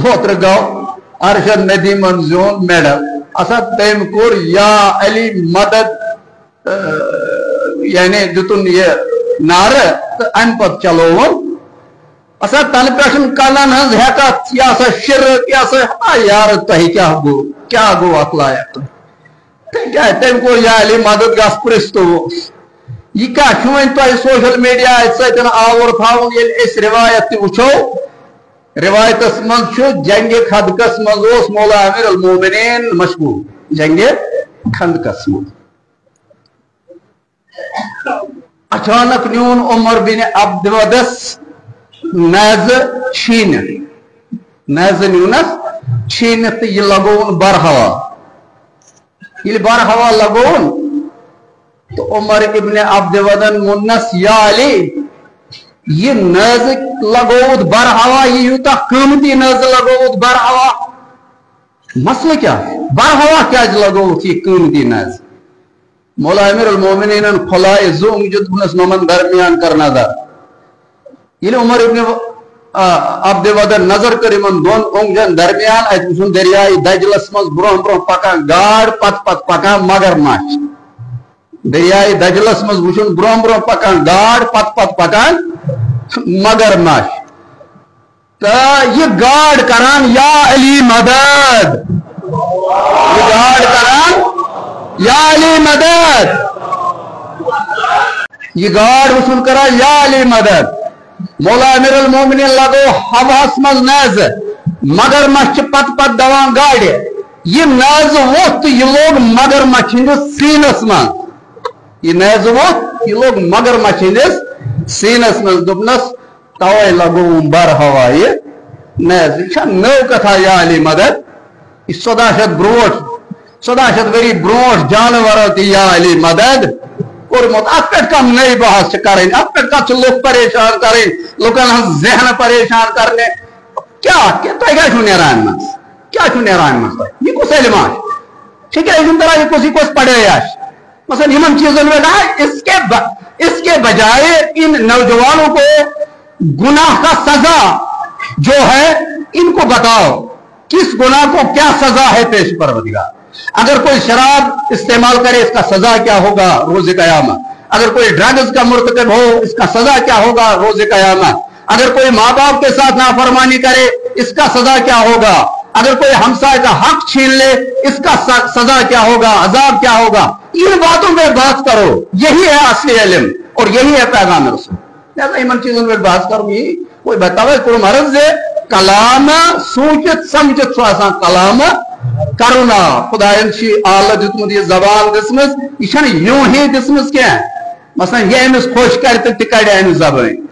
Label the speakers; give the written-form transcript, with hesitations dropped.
Speaker 1: ओत्र गो Arshad नदीमन zone medal असा तम core या अली मदद यानी दुतुन ये नार तो अन पत चलोवन असा तन पेशन कलन हज हेकत या सा शिरक या सा यार तह क्या गो अखलाया क्या तम कोर या अली मदद गस प्रिस्तो यह क्या तुम सोशल मीडिया सतन आवर थावन ये रिवायत वो रिवायत मज जंग खंदकस मज मौला अमीर अल मोमिनीन मशहूर जंग खंदकस मज अचानक न्यून उमर बिन अब्दवदस नज छीन नज न्यूनस छीन तो यह लगोन बरहवा ये बरहवा लगोन तो उमर इब्न अब्दवदन मुन्नस या अली ये नज लगोद बरहवा ये यूता कीमती नज लगोद बरहवा मसला क्या बरहवा क्या लगोद ये कीमती नज मौला अमीर अल मोमिनीन खुलाए ज़ुम जुदनस नमन दरमियान करना दा ये उमर इब्न अब्दवदन नजर करिमन दोन ओंगजन दरमियान अजुन दरियाई दजलस मज ब्रोह ब्रोह पका गाड़ पत पत पका मगरमच्छ दरियाई दजलस मज वुचुन ब्रोह ब्रोह पका गाड़ पत पत पका मगरमच्छ तो ये गाड़ करान या अली मदद ये गाड़ करान या अली मदद ये गाड़ वसूल करा या अली मदद मौला अमीर अल मोमिनीन लगो हवास मज नज मगरमच्छ पत पत दवान गाड़ ये नज वो तो ये लोग मगरमच्छ सीनस मज ये नज वो ये लोग मगरमच्छ सीनस मज दुपनस तवे लगो बर हवा ये नज नौ कथा या अली मदद 1400 वरी ब्रोट जानवर या अली मदद कोर्मुत अत पे कम नई बहस करें अत पे कत लोग परेशान करें लोगन जहन परेशान करने क्या क्या नेरान मज क्या नेरान मज यह कुछ इल्मा ठीक है तरह यह कुछ पढ़े मसलन इन चीजों में इसके बजाय इन नौजवानों को गुनाह का सजा जो है इनको बताओ किस गुनाह को क्या सजा है पेश परवरदिगार अगर कोई शराब इस्तेमाल करे इसका सजा क्या होगा रोज़े क़यामत अगर कोई ड्रग्स का मुर्तकब हो इसका सजा क्या होगा रोज़े क़यामत अगर कोई माँ बाप के साथ नाफरमानी करे इसका सजा क्या होगा अगर कोई हमसाय का हक छीन ले इसका सजा क्या होगा अजाब क्या होगा इन बातों में बात करो यही है असली इल्म और यही है पैगाम रसूल इन चीजों में बात करूंगी कोई बतावे कोई मर्ज कलाम सोचित समझित कलाम करुना खुदायन आला दितमुत यह जबान दिसमस यह यूं ही दिसमस क्या मसलन यह अमिस खुश कर तो कड़ अमिस जबान